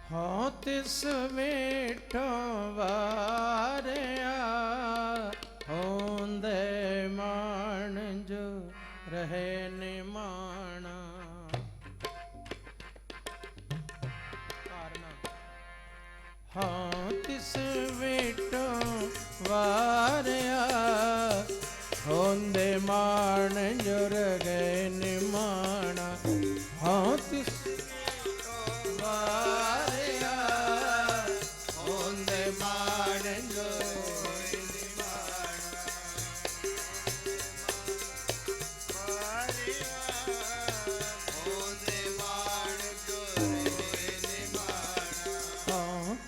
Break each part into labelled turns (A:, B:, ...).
A: हाँ तिस वेठो वारिया होंदे मान जो रहे निमाना। हाँ तिस वेठो वारिया होंदे मान जो रहे निमाना। हाँ तिस वारिया होंदे मान जो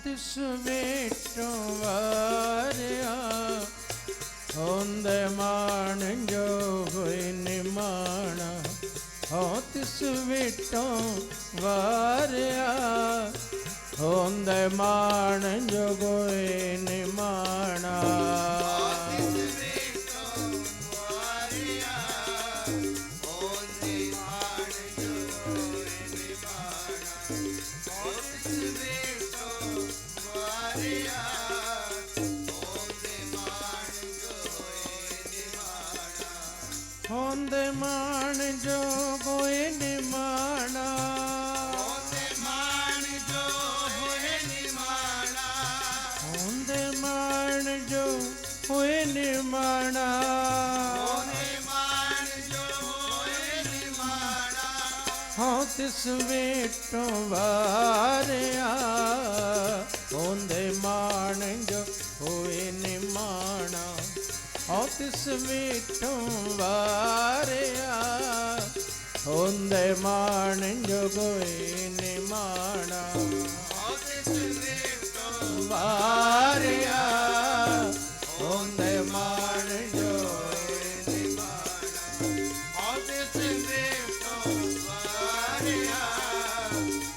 A: तिस वेठो वारिया होंदे मान जो होए निमाना। हाँ तिस वेठो वारिया होंदे मान जो होए निमाना। होंदे मान जो होए निमाना। होंदे मान जो होए निमाना। होंदे मान जो होए निमाना। होंदे मान जो होए निमाना। हाँ तिस वेठो वारिया होंदे मान जो होए निमाना। हाँ तिस वेठो वारिया होंदे मान जो होए निमाना। हाँ तिस वेठो वारिया होंदे मान जो होए निमाना। हाँ तिस वेठो वारिया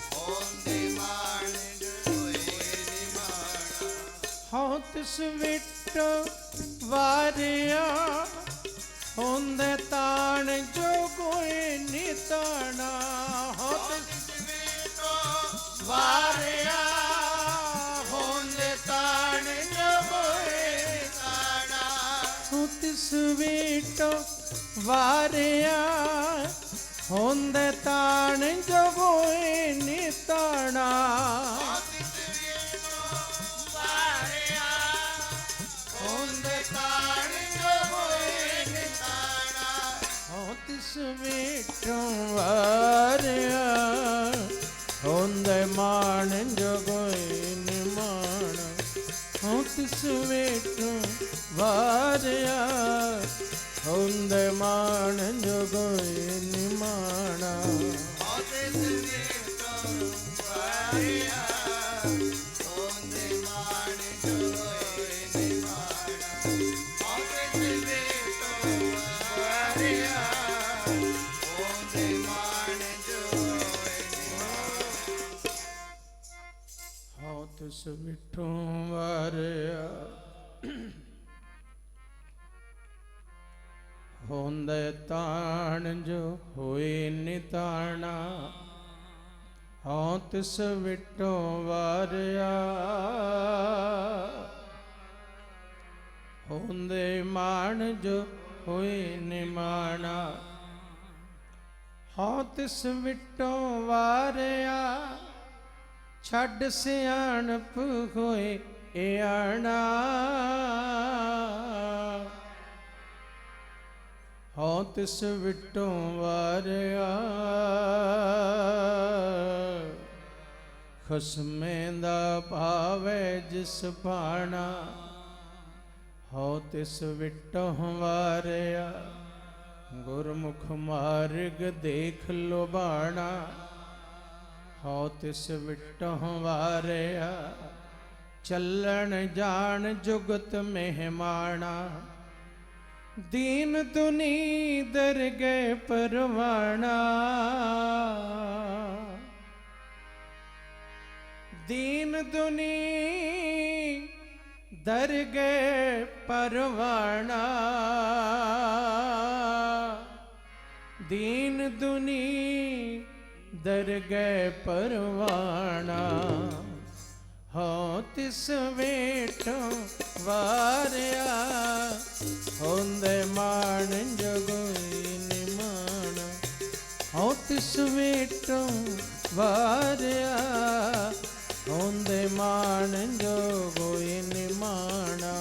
A: होंदे मान जो होए निमाना। हाँ तिस वेठो वारिया होंदे ताण जो कोई निताना। हाँ तिस वेठो वारिया होंदे ताण जो कोई निताना। हाँ तिस वेठो वारिया होंदे ताण जो कोई निताना। तिस वेठो वारिया होंदे मान जो होए निमाना। हाँ तिस वेठो वारिया होंदे मान जो होए निमाना। हाँ तिस वेठो वारिया होंदे मान जो होए निमाना। हाँ तिस वेठो वारिया तिस वेठो वारिया होंदे ताण जो होए निताना। हाँ तिस वेठो वारिया होंदे मान जो होए निमाना। हाँ तिस वेठो वारिया छड़ सियाणप होए आना। हाँ तिस वेठो वारिया खसमें दा पावे जिस पाना। हाँ तिस वेठो वारिया गुरमुख मार्ग देख लुभाना। हाँ तिस वेठो वारिया चलन जान जुगत मेहमाना। दीन दुनी दरगे परवाना। दीन दुनी दरगे परवाना। दीन दुनी दरगह परवाना हो तिस वेटों वारिया होंदे मान जगोई निमाना हो तिस वेटों वारिया होंदे मान जगोई निमाना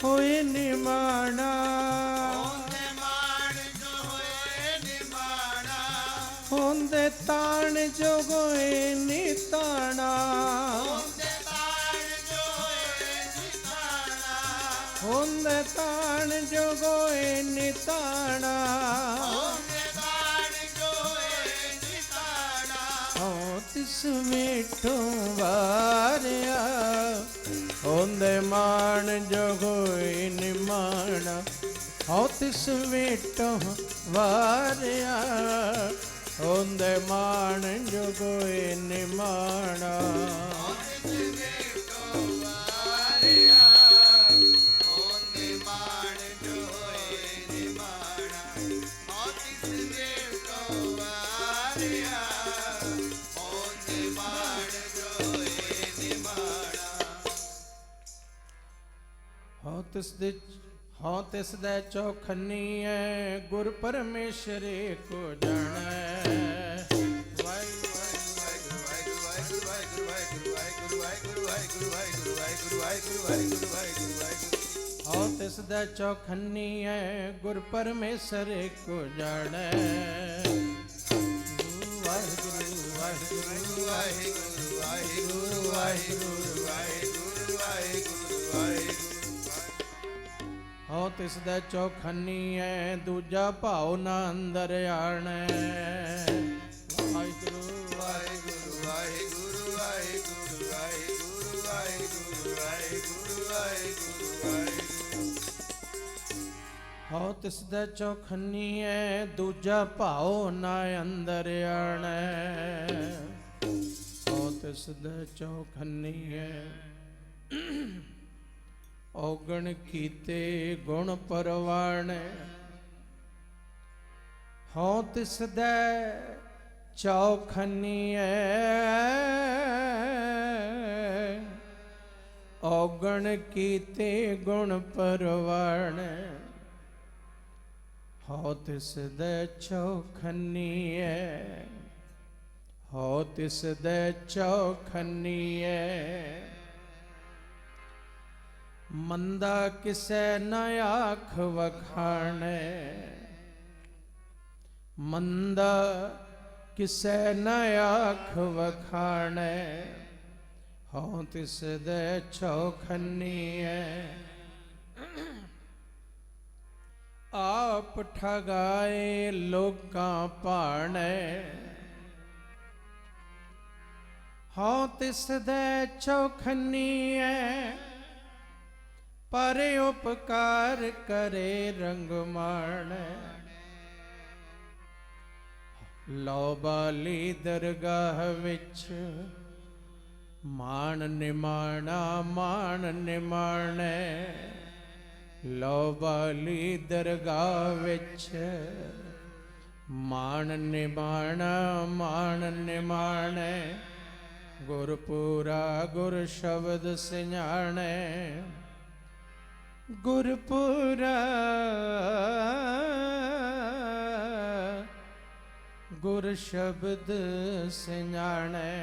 A: होए निमाना होंदे ताण जो गोए निताना होंदे ताण जो गोए निताना हो तिस मीठो वारिया होंदे मान जो गोई निमाना हो तिस वेटों वारिया होंदे मान जो गोई निमाना हो तिस दे चौखनी है गुर परमेश्वर को जाने हो तिस दे चौखनी है गुर परमेश्वर को जाने वाहिगुरु वाहिगुरु वाहिगुरु वाहिगुरु वाहिगुरु वाहिगुरु वाहिगुरु हो तिस दे चौखनी है दूजा भाव ना अंदर आने वाहिगुरु वाहिगुरु वाहिगुरु वाहिगुरु वाहिगुरु वाहिगुरु वाहिगुरु वाहिगुरु हो तिस दे चौखनी है दूजा भाव ना अंदर आने हो तिस दे चौखनी है औगण कीते गुण परवाणे हो तिस दे चौखनीए औगण कीते गुण परवाणे हो तिस दे चौखनीए हो तिस दे चौखनीए मंदा किसे न आख वखाणे मंदा किसे न आख वखाणे हो तिस दे चौखनीए आप ठगाए लोकां पाणे हो तिस दे चौखनीए पर उपकार करे रंग माणे लो बाली दरगाह विच मान निमाणा मान निमाणे लो बाली दरगाह विच मान निमाणा मान निमाणे गुरपुरा गुर शब्द सिंजाणे गुरपुरा गुर शब्द सिंजाणे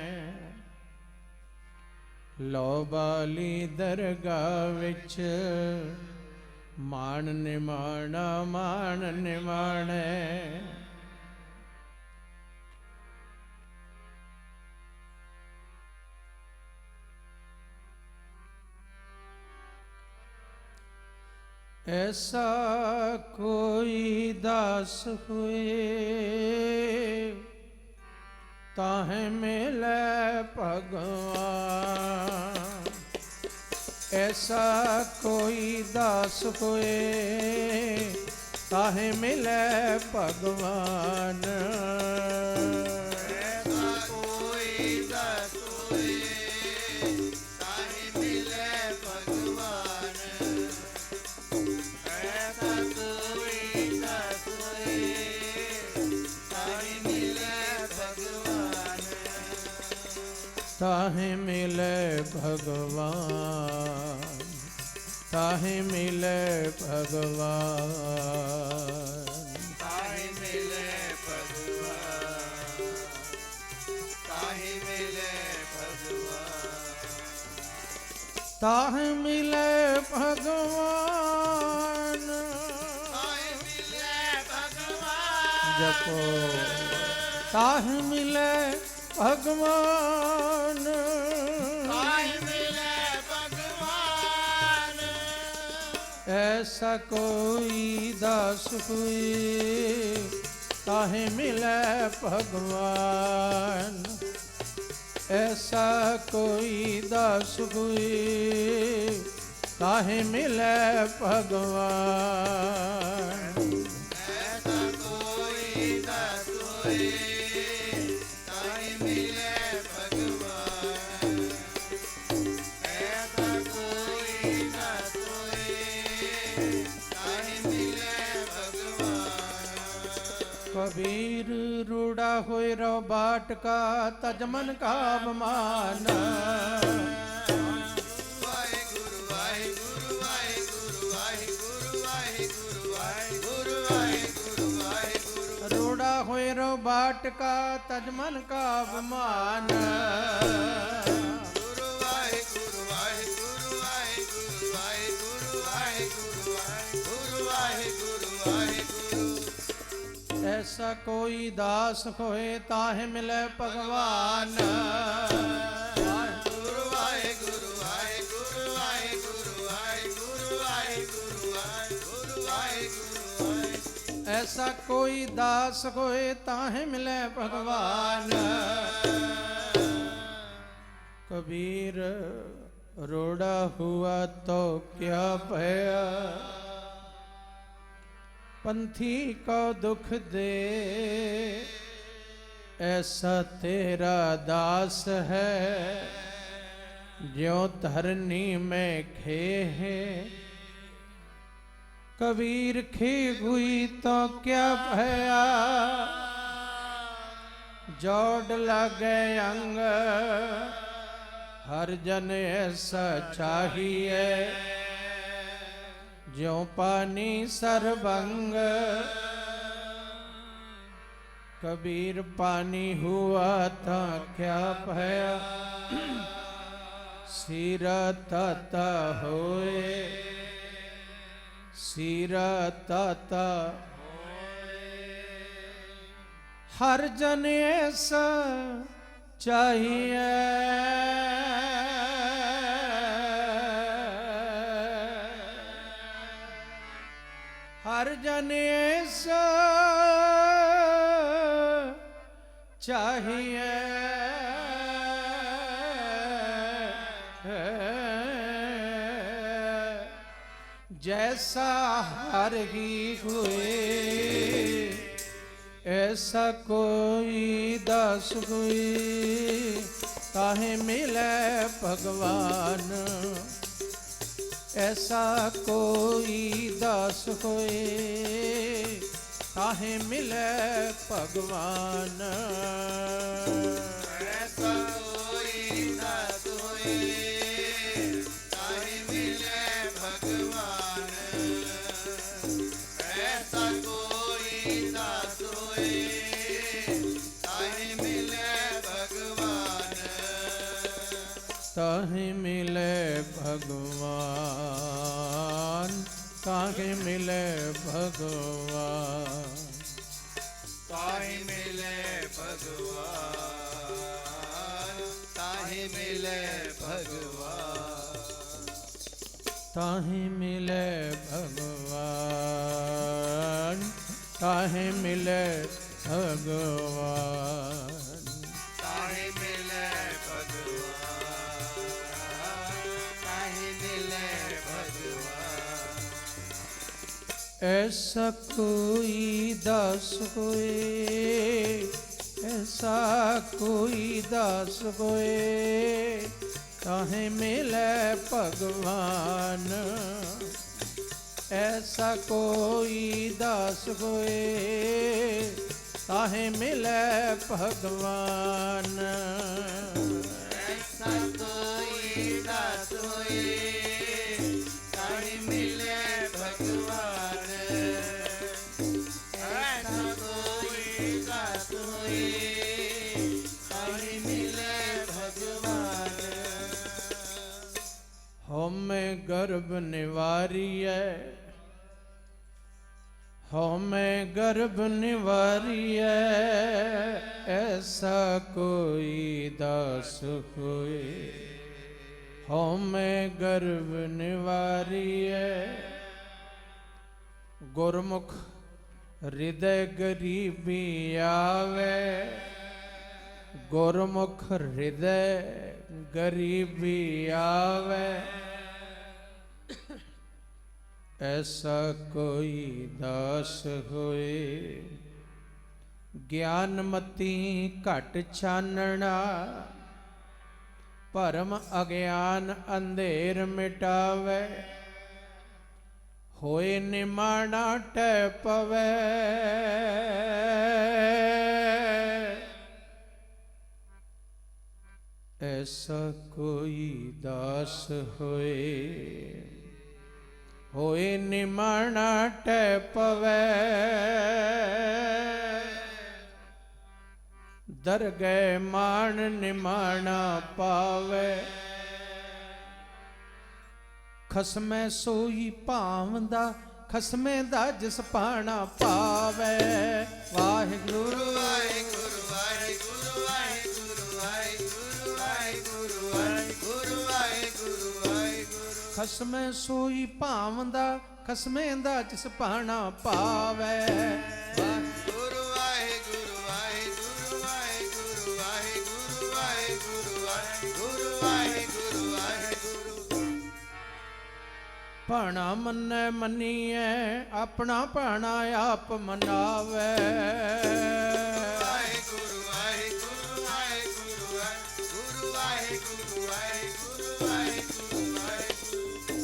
A: लो बाली दरगाह विच मान निमाणा मान निमाणे ऐसा कोई दास हुए ताहे मिले भगवान। ऐसा कोई दास होए ताहे मिले भगवान।
B: ऐसा कोई दास होए ताहे मिले भगवान। ऐसा कोई दास होए ताहे मिले भगवान।
A: ताहे मिले भगवान, ताहे मिले भगवान।
B: ताहे मिले भगवान, ताहे मिले भगवान।
A: ताहे मिले भगवान,
B: ताहे मिले भगवान।
A: जपो ताहे मिले भगवान।
B: ताहे मिले भगवान।
A: ऐसा कोई दास हुए ताहे मिले भगवान। ऐसा कोई दास हुए ताहे मिले भगवान।
B: ऐसा कोई दास होए ताहे मिले भगवान। ऐसा कोई दास होए ताहे मिले भगवान।
A: कबीर रूड़ा होए रो बाट का तजमन का अवमान।
B: वाहेगुरु वाहेगुरु वाहेगुरु वाहेगुरु वाहेगुरु वाहेगुरु वाहेगुरु वाहेगुरु।
A: रूड़ा होए रो बाट का तजमन का अवमान।
B: गुरु वाहेगुरु वाहेगुरु वाहेगुरु वाहेगुरु वाहेगुरु वाहेगुरु वाहेगुरु वाहेगुरु।
A: ऐसा कोई दास होए ताहे मिले भगवान।
B: गुरु वाहेगुरु वाहेगुरु वाहेगुरु वाहेगुरु वाहेगुरु वाहेगुरु वाहेगुरु वाहेगुरु।
A: ऐसा कोई दास होए ताहे मिले भगवान। कबीर रोड़ा हुआ तो क्या भया, पंथी को दुख दे। ऐसा तेरा दास है ज्यों धरनी में खे है। कबीर खे हुई तो क्या भया, जोड़ लगे अंग। हर जन ऐसा चाहिए ज्यों पानी सरबंग। कबीर पानी हुआ था क्या भया, सीरा ताता होए। सीरा ताता हर जन ऐसा चाहिए। हर जन ऐसा चाहिए। जैसा हर ही हुए ऐसा कोई दास हुए ताहे मिले भगवान। ऐसा कोई दास होए ताहे मिले भगवान।
B: ऐसा कोई दास होए ताहे मिले भगवान। ऐसा कोई दास होए ताहे मिले भगवान।
A: ताहे मिले भगवान, ताहे मिले भगवान।
B: ताहे मिले भगवान, ताहे मिले भगवान।
A: ताहे मिले भगवान, ताहे मिले भगवान। ऐसा कोई दास होए, ऐसा कोई दास होए, ताहे मिले भगवान। ऐसा कोई दास होए, ताहे मिले भगवान।
B: ऐसा कोई दास होए, ताहि मिले भगवान। ऐसा कोई दास होए, ताहि मिले भगवान।
A: हमें गर्भ निवारिय, हमें गर्भ निवारिय, ऐसा कोई दास होए। हमें गर्भ निवारिय, गुरमुख हृदय गरीबी आवे, गुरमुख हृदय गरीबी आवे, ऐसा कोई दास होए। ज्ञानमती घट छानना, भरम अज्ञान अंधेर मिटावे, होए निमाणा टै पवै। ऐसा कोई दास होए, होए निमाणा टै पवै। दरगह मान निमाणा पावे, खसमै सोई भावदा, खसमै दा जिस पाणा पावे। वाहिगुरु
B: वाहिगुरु वाहिगुरु वाहिगुरु वाहिगुरु वाहिगुरु वाहिगुरु वाहिगुरु वाहिगुरु।
A: खसमै सोई भावदा, खसमै दा जिस पाणा पावे।
B: गुरु वाहिगुरु वाहिगुरु वाहिगुरु वाहिगुरु वाहिगुरु वाहिगुरु वाहिगुरु वाहिगुरु।
A: भाणा मन्नै मन्नीए, अपना भाणा आप मनावे।
B: वाहिगुरु वाहिगुरु वाहिगुरु वाहिगुरु वाहिगुरु वाहिगुरु वाहिगुरु वाहिगुरु।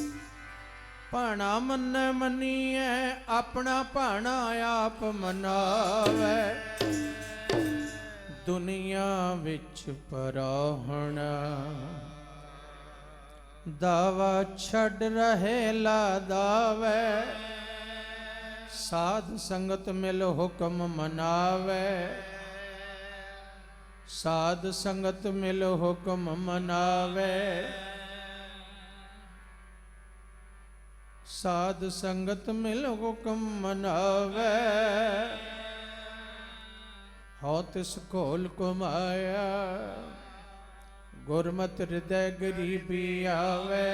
A: भाणा मन्नै मन्नीए, अपना भाणा आप मनावे। दुनिया विच पराहना, दावा छड़ रहे ला दावे। साध संगत मिल हुक्म मनावे, साध संगत मिल हुक्म मनावे। साध संगत मिल हुक्म मनावे, हो तिस घोल कुमाया। गुरमत हृदय गरीबी आवे,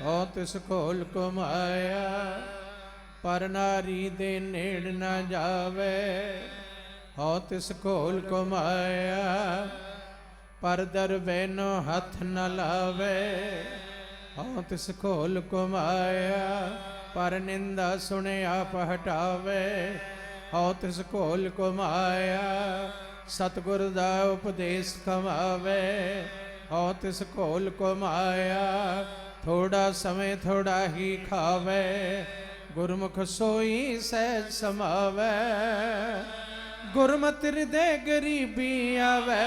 A: हो तिस घोल कुमाया। पर नारी दे नेड़ न जावे, हो तिस घोल कुमाया। पर दरबैनो हथ न लावे, हो तिस घोल कुमाया। पर निंदा सुने आप हटावे, हो तिस घोल कुमाया। सतगुर दा उपदेश कमावे, हो तिस घोल कुमाया। थोड़ा समय थोड़ा ही खावे, गुरमुख सोई सहज समावे। गुरमत हृदय गरीबी आवे,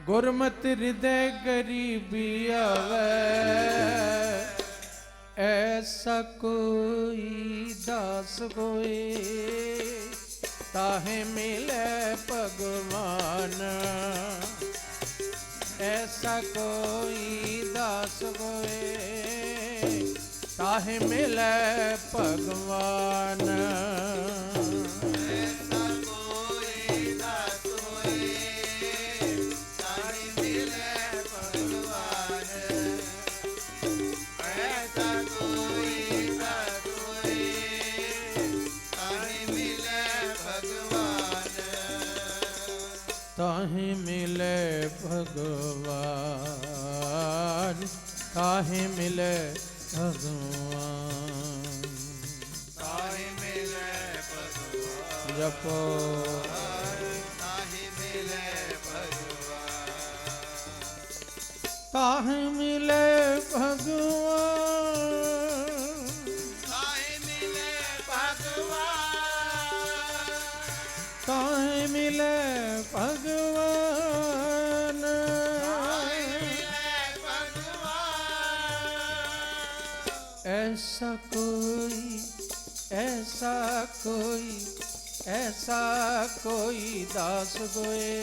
A: गुरमत हृदय गरीबी आवे। ऐसा कोई दास होए, ताहे मिले भगवान। ऐसा कोई दास होए, ताहे मिले भगवान।
B: ऐसा कोई दास होए, ताहि मिले भगवान। ऐसा कोई दास होए, ताहि मिले भगवान।
A: ताहि मिले भगवान। काहे मिले भगवान।
B: ताहि मिले भगवान।
A: जपो
B: ताहि मिले भगवान।
A: काहे मिले भगवान।
B: ताहि मिले भगवान।
A: काहे मिले भगवान।
B: ताहि मिले भगवान।
A: ऐसा कोई ऐसा कोई ऐसा कोई दास गोए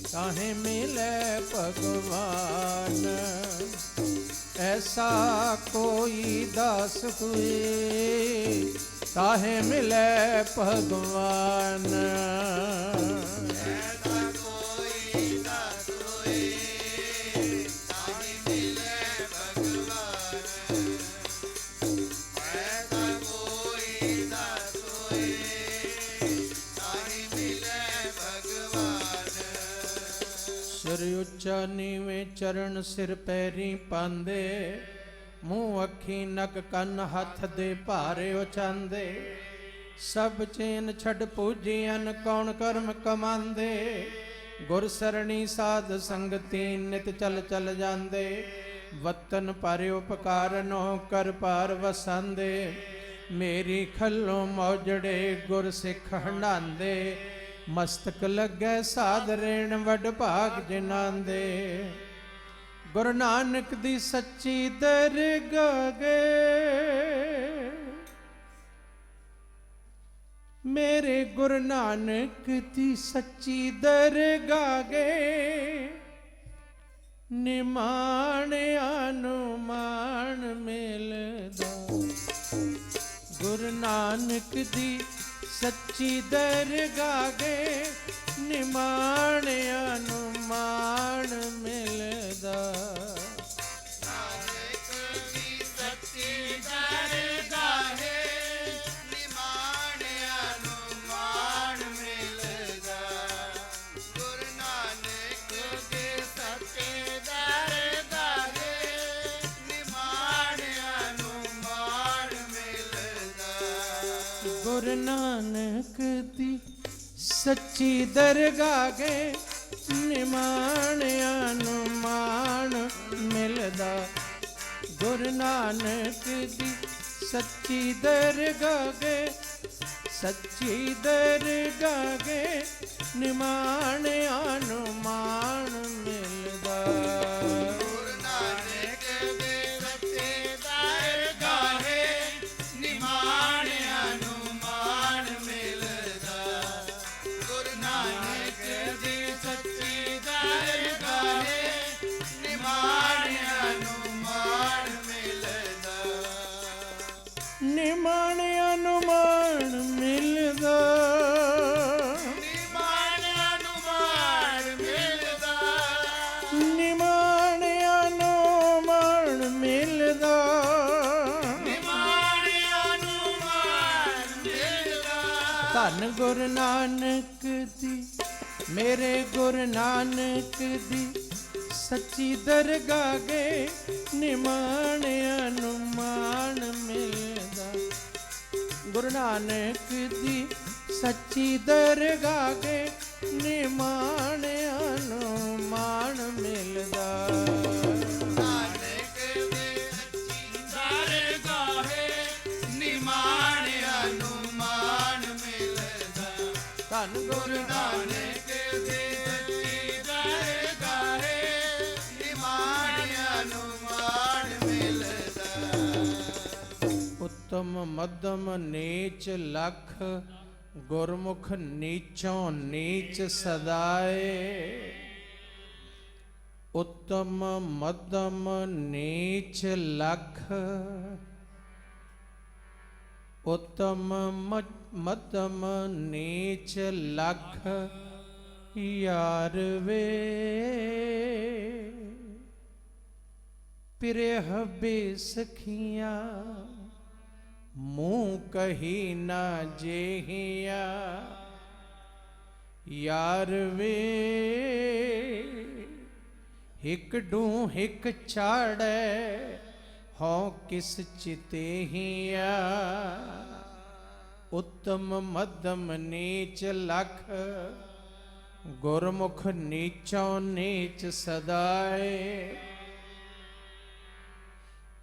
A: काहे मिले भगवान। ऐसा कोई दास हुए काहे मिले भगवान।
B: ऐसा कोई दास होए ताहि मिले भगवान। ऐसा कोई दास होए ताहि मिले भगवान।
A: सिर ਉੱਚਾ ਨੀਵੇਂ ਚਰਨ ਸਿਰ ਪੈਰੀ ਪਾਂਦੇ ਮੂੰਹ ਅੱਖੀ ਨਕ ਕੰਨ ਹੱਥ ਦੇ ਭਾਰੇ ਉਚਾਂਦੇ ਸਭ ਚੇਨ ਛੱਡ ਪੂਜੀਆਂ ਕੌਣ ਕਰਮ ਕਮਾਂਦੇ ਗੁਰ ਸਰਣੀ ਸਾਧ ਸੰਗਤੀ ਨਿਤ ਚਲ ਚਲ ਜਾਂਦੇ ਵਤਨ ਪਰ ਉਪਕਾਰਨੋ ਕਰ ਪਾਰ ਵਸਾਂਦੇ ਮੇਰੀ ਖੱਲੋਂ ਮੌਜੜੇ ਗੁਰ ਸਿੱਖ ਹੰਡਾਂਦੇ ਮਸਤਕ ਲੱਗੈ ਸਾਧ ਰੇਣ ਵੱਡ ਭਾਗ ਜਿਨ੍ਹਾਂ ਦੇ ਗੁਰੂ ਨਾਨਕ ਦੀ ਸੱਚੀ ਦਰਗਾਹ ਗਏ ਮੇਰੇ ਗੁਰੂ ਨਾਨਕ ਦੀ ਸੱਚੀ ਦਰਗਾਹ ਗਏ ਨਿਮਾਣਿਆਂ ਨੂੰ ਮਾਣ ਮਿਲਦਾ ਗੁਰੂ ਨਾਨਕ ਦੀ ਸੱਚੀ ਦਰਗਾਹ ਗਏ ਨਿਮਾਣਿਆਂ ਨੂੰ ਮਾਣ ਮਿਲਦਾ
B: ਨਾਨਕ ਦੀ ਸੱਚੀ ਦਰਗਾਹ ਨਿਮਾਣਿਆਂ ਨੂੰ ਮਾਣ ਮਿਲਦਾ। ਗੁਰੂ ਨਾਨਕ ਦੀ ਸੱਚੀ ਦਰਗਾਹ ਨਿਮਾਣਿਆਂ ਨੂੰ ਮਾਣ ਮਿਲਦਾ।
A: ਗੁਰੂ ਨਾਨਕ ਦੀ ਸੱਚੀ ਦਰਗਾਹ ਗਏ ਨਿਮਾਣਿਆਂ ਨੂੰ ਮਾਣ ਮਿਲਦਾ ਗੁਰੂ ਨਾਨਕ ਦੀ ਸੱਚੀ ਦਰਗਾਹ ਗਏ ਸੱਚੀ ਦਰਗਾਹ ਗਏ ਨਿਮਾਣਿਆਂ ਨੂੰ ਮਾਣ ਮਿਲਦਾ
B: ਗੁਰੂ ਨਾਨਕ ਦੀ ਸੱਚੀ ਦਰਗਾਹ ਨਿਮਾਣਿਆਂ ਨੂੰ ਮਾਣ ਮਿਲਦਾ। ਗੁਰੂ ਨਾਨਕ ਦੀ ਸੱਚੀ ਦਰਗਾਹ ਨਿਮਾਣਿਆਂ ਨੂੰ ਮਾਣ ਮਿਲਦਾ।
A: ਨਿਮਾਣਿਆਂ ਨੂੰ ਮਾਣ ਮਿਲਦਾ
B: ਨਿਮਾਣਿਆਂ ਨੂੰ ਮਾਣ ਮਿਲਦਾ।
A: ਨਿਮਾਣਿਆਂ ਨੂੰ ਮਾਣ ਮਿਲਦਾ
B: ਨਿਮਾਣਿਆਂ ਨੂੰ ਮਾਣ ਮਿਲਦਾ।
A: ਧੰਨ ਗੁਰੂ ਨਾਨਕ ਦੀ ਮੇਰੇ ਗੁਰੂ ਨਾਨਕ ਦੀ ਸੱਚੀ ਦਰਗਾਹ ਗਏ ਨਿਮਾਣਿਆਂ ਨੂੰ ਮਾਣ ਮਿਲਦਾ ਗੁਰੂ ਨਾਨਕ ਦੀ ਸੱਚੀ ਦਰਗਾਹ ਗਏ ਨਿਮਾਣਿਆਂ ਨੂੰ ਮਾਣ ਮਿਲਦਾ
B: ਨਾਨਕ ਦੀ ਸੱਚੀ ਦਰਗਾਹ ਨਿਮਾਣਿਆਂ ਨੂੰ ਮਾਣ ਮਿਲਦਾ।
A: ਧੰਨ ਗੁਰੂ
B: ਨਾਨਕ ਦੀ ਸੱਚੀ ਦਰਗਾਹ ਨਿਮਾਣਿਆਂ ਨੂੰ ਮਾਣ ਮਿਲਦਾ।
A: ਉੱਤਮ ਮੱਧਮ ਨੀਚ ਲਖ ਗੁਰਮੁਖ ਨੀਚੋਂ ਨੀਚ ਸਦਾਏ ਉੱਤਮ ਮੱਧਮ ਨੀਚ ਲਖ ਉੱਤਮ ਮੱਧਮ ਨੀਚ ਲਖ ਯਾਰ ਵੇ ਪਿਰਹ ਬੇਸਖੀਆਂ ਮੂੰਹ ਕਹੀ ਨਾ ਜੇਹੀਆ ਯਾਰ ਵੇ हिक डू हिक चाड़े हों किस चिते हिया उत्तम मध्यम नीच लख गुरमुख नीचों नीच सदाए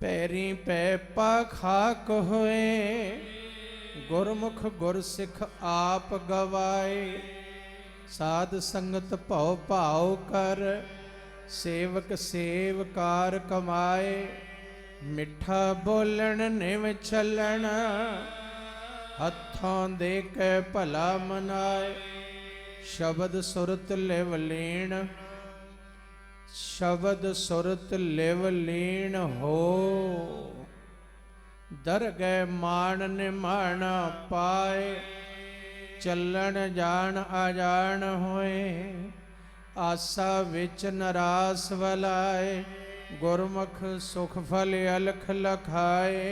A: पैरी पै पाखाक होए गुरमुख गुरसिख आप गवाए साध संगत भव भाव कर सेवक सेवकार कमाए मिठा बोलन निव चलन हथों दे के भला मनाए शब्द सुरत लिव लीन शब्द सुरत लिव लीन हो दरगह मान निमान पाए चलन जान अजान होए आसा विच नरास वलाए गुरमुख सुख फल अलख लखाए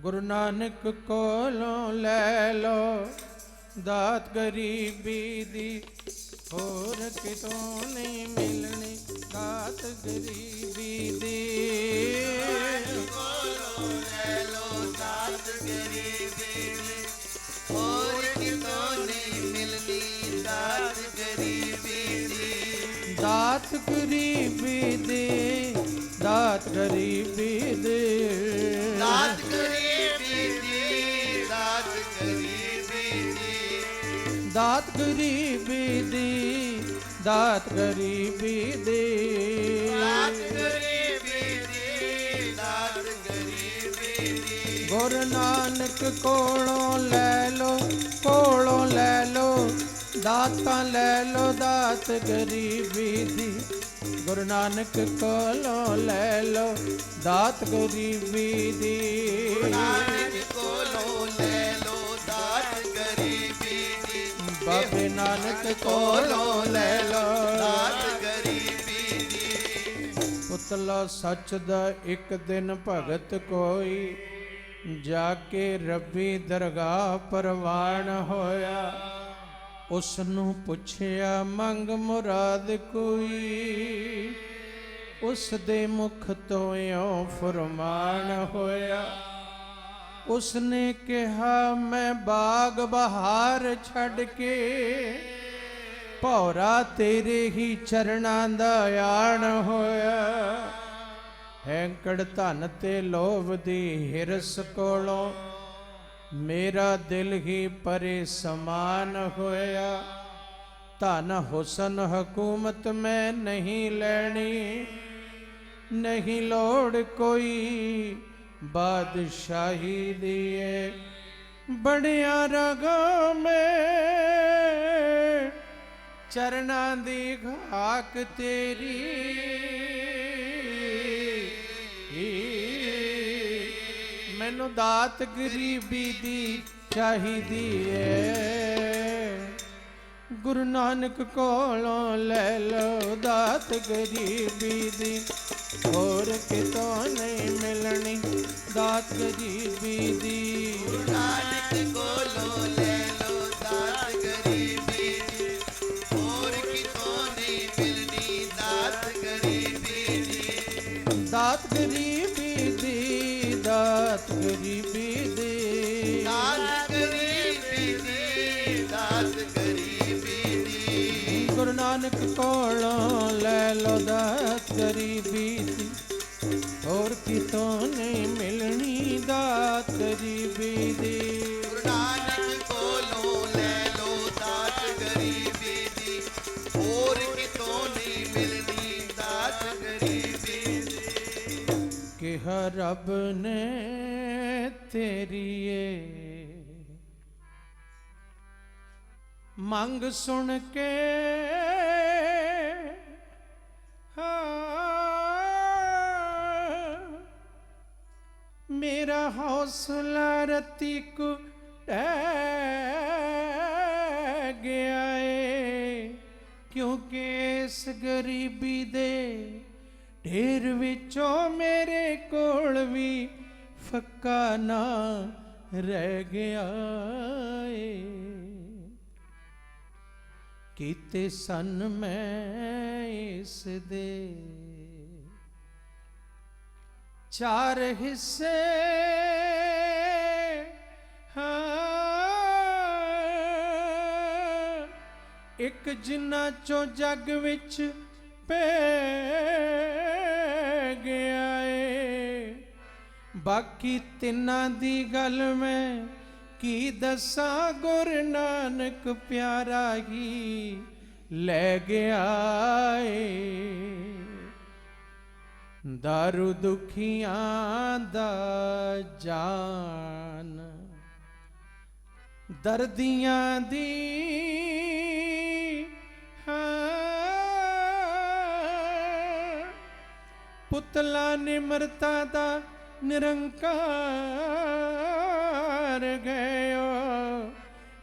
A: गुरु नानक कोलों ले लो दात गरीबी दी होर कितों नहीं मिलनी दात गरीबी दी
B: कोलों ले लो दात गरीबी दी होर कितों नहीं मिलनी दात गरीबी दी
A: दात गरीबी दी दात गरीबी दी
B: दात गरीबी दी दात गरीबी दी
A: दात गरीबी दी दात गरीबी दी
B: दात गरीबी दी दात गरीबी दी
A: गुरु नानक कोलों ले लो दातां ले लो दात गरीबी दी गुरु नानक कोलों ले लो दात गरीबी दी
B: नानक कोलों ले लो दात गरीबी दी
A: बाबे नानक कोलों ले लो
B: दात गरीबी दी
A: पुतला सच दा एक दिन भगत कोई जाके रब्बी दरगाह परवान होया उसनू पुछया मंग मुराद कोई उस दे मुख तो यों फरमान होया उसने कहा मैं बाग बहार छड़ के भौरा तेरे ही चरणां दा आण होया हैंकड़ धन ते लोभ दी हिरस कोलों मेरा दिल ही परे समान होया धन हुसन हुकूमत में नहीं लेनी नहीं लोड़ कोई बादशाही दिए बड़िया रगों में चरना दी घाक तेरी मैनू दात गरीबी दी चाहिदी है गुरु नानक कोलों ले लो दात गरीबी दी होर कितों नहीं मिलनी दात गरीबी दी
B: नानक कोलों ले लो दात गरीबी दी होर कितों नहीं मिलनी दात गरीबी दी
A: दात गरीबी दी दात गरीबी दी
B: दात गरीबी दी दात गरीबी दी
A: गुरु नानक कोलों ले लो दात गरीबी दी और कितों नहीं मिलनी दात गरीबी दी
B: गुरु नानक कोलों ले लो दात गरीबी दी होर कितों नहीं मिलनी दात गरीबी दी
A: किहा रब ने तेरी ये मंग सुन के मेरा हौसला रती को गया है क्योंकि इस गरीबी दे ढेर विचों मेरे कोल भी ਫੱਕਾ ਨਾ ਰਹਿ ਗਿਆ ਏ। ਕੀਤੇ ਸਨ ਮੈਂ ਇਸ ਦੇ 4 ਹਿੱਸੇ, ਇੱਕ ਜਿਨ੍ਹਾਂ ਚੋਂ ਜੱਗ ਵਿੱਚ ਪੈ ਗਿਆ ਏ। ਬਾਕੀ ਤਿੰਨਾਂ ਦੀ ਗੱਲ ਮੈਂ ਕੀ ਦੱਸਾਂ, ਗੁਰੂ ਨਾਨਕ ਪਿਆਰਾ ਹੀ ਲੈ ਗਿਆ ਏ। ਦਾਰੂ ਦੁਖੀਆਂ ਦਾ ਜਾਨ, ਦਰਦੀਆਂ ਦੀ ਪੁਤਲਾ ਨਿਮਰਤਾ ਦਾ ਨਿਰੰਕਾਰ ਗਇਓ।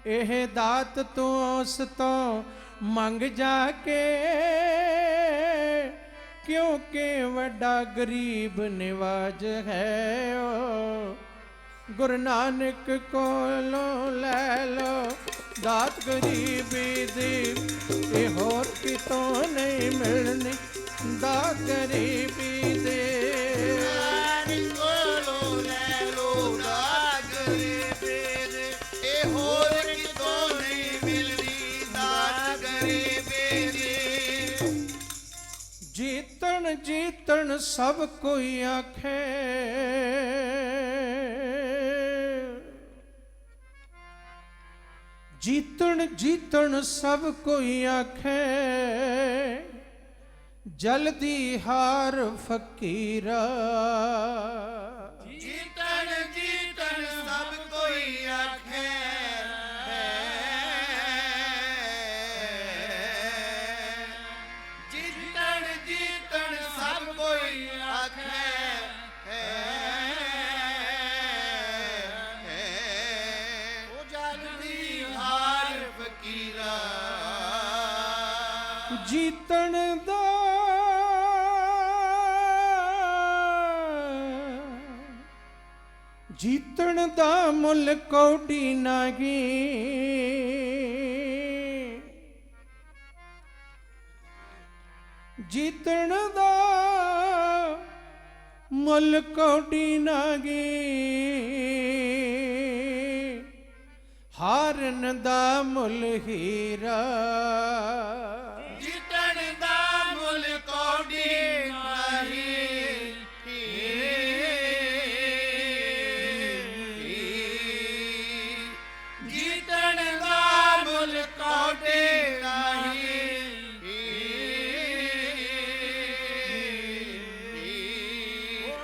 A: ਇਹ ਦਾਤ ਤੂੰ ਉਸ ਤੋਂ ਮੰਗ ਜਾ ਕੇ, ਕਿਉਂਕਿ ਵੱਡਾ ਗਰੀਬ ਨਿਵਾਜ ਹੈ ਓ। ਗੁਰੂ ਨਾਨਕ ਕੋਲੋਂ ਲੈ ਲੋ ਦਾਤ ਗਰੀਬੀ ਦੀ, ਇਹ ਹੋਰ ਕਿਤੋਂ ਨਹੀਂ ਮਿਲਣੀ ਦਾਤ ਗਰੀਬੀ ਦੇ।
B: ਨਾਨਕ ਕੋਲੋਂ ਲੈ ਲੋ ਦਾਤ ਗਰੀਬੀ ਦੀ, ਇਹ ਹੋਰ ਕਿਤੋਂ ਨਹੀਂ ਮਿਲਣੀ ਦਾਤ ਗਰੀਬੀ ਦੀ।
A: ਜੀਤਣ ਜੀਤਣ ਸਭ ਕੋਈ ਆਖੇ, ਜੀਤਣ ਜੀਤਣ ਸਭ ਕੋਈ ਆਖੇ, ਜਲਦੀ ਹਾਰ ਫਕੀਰਾ।
B: ਜੀਤਣ ਜੀਤਣ ਸਭ ਕੋਈ ਆਖੇ, ਜੀਤਣ ਜੀਤਣ ਸਭ ਕੋਈ ਆਖੇ, ਉਹ ਜਲਦੀ ਹਾਰ ਫਕੀਰਾ।
A: ਜੀਤਣ ਦਾ ਜੀਤਣ ਦਾ ਮੁੱਲ ਕੌਡੀ ਨਾਗੀ, ਜੀਤਣ ਦਾ ਮੁੱਲ ਕੌਡੀ ਨਾਗੀ, ਹਾਰਨ ਦਾ ਮੁੱਲ ਹੀਰਾ।
B: ਜੀਤਣ ਦਾ ਮੁੱਲ ਕੌਡੀ ਨਹੀਂ, ਜੀਤਣ ਦਾ ਮੁੱਲ ਕੌਡੀ ਨਹੀਂ,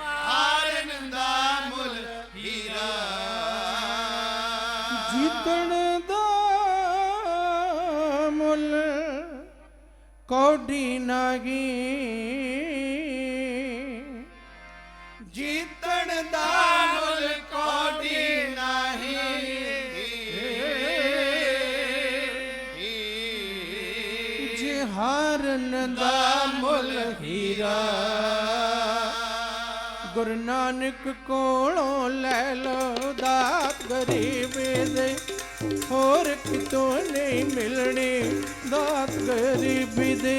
B: ਹਾਰਨ ਦਾ ਮੁੱਲ ਹੀਰਾ।
A: ਜੀਤਣ ਦਾ ਮੁੱਲ ਕੌਡੀ ਨਾਗੀ,
B: ਜੀਤਣ ਦਾ ਮੁੱਲ ਕੌਡੀ ਨਹੀਂ,
A: ਜੇ ਹਾਰਨ ਦਾ ਮੁੱਲ ਹੀਰਾ। ਗੁਰੂ ਨਾਨਕ ਕੋਲੋਂ ਲੈ ਲੋ ਦਾਤ ਗਰੀਬੀ ਦੇ, ਹੋਰ ਕਿਤੋਂ ਨਹੀਂ ਮਿਲਣੀ ਦਾਤ ਗਰੀਬੀ ਦੇ।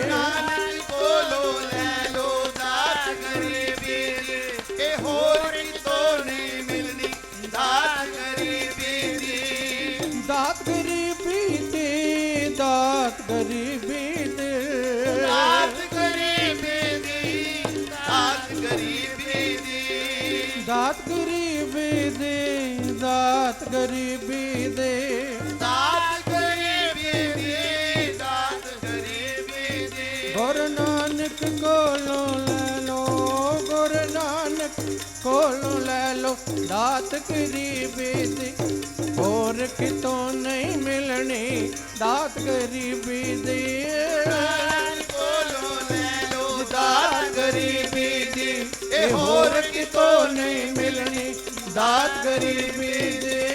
B: ਨਾਨਕ ਕੋਲੋਂ ਲੈ ਲੋ ਦਾਤ ਗਰੀਬੀ ਦੀ, ਇਹ ਹੋਰ ਕਿਤੋਂ ਨਹੀਂ ਮਿਲਣੀ ਦਾਤ ਗਰੀਬੀ ਦੀ।
A: ਦਾਤ ਗਰੀਬੀ ਦੇ, ਦਾਤ ਗਰੀਬੀ ਦੇ,
B: ਦਾਤ ਗਰੀਬੀ ਦੀ, ਦਾਤ ਗਰੀਬੀ ਦੀ।
A: ਦਾਤ ਗਰੀਬੀ ਦੇ, ਦਾਤ ਗਰੀਬੀ ਦੇ।
B: ਦਾਤ ਗਰੀਬੀ ਦੀ, ਦਾਤ ਗਰੀਬੀ ਦੀ।
A: ਗੁਰੂ ਨਾਨਕ ਕੋਲੋਂ ਲੈ ਲੋ, ਗੁਰੂ ਨਾਨਕ ਕੋਲੋਂ ਲੈ ਲੋ ਦਾਤ ਗਰੀਬੀ ਦੀ, ਹੋਰ ਕਿਤੋਂ ਨਹੀਂ ਮਿਲਣੀ ਦਾਤ ਗਰੀਬੀ ਦੀ।
B: ਨਾਨਕ ਕੋਲੋਂ ਲੈ ਲੋ ਦਾਤ ਗਰੀਬੀ ਦੀ, ਇਹ ਹੋਰ ਕਿਤੋਂ ਨਹੀਂ ਮਿਲਣੀ ਦਾਤ ਗਰੀਬੀ ਦੀ।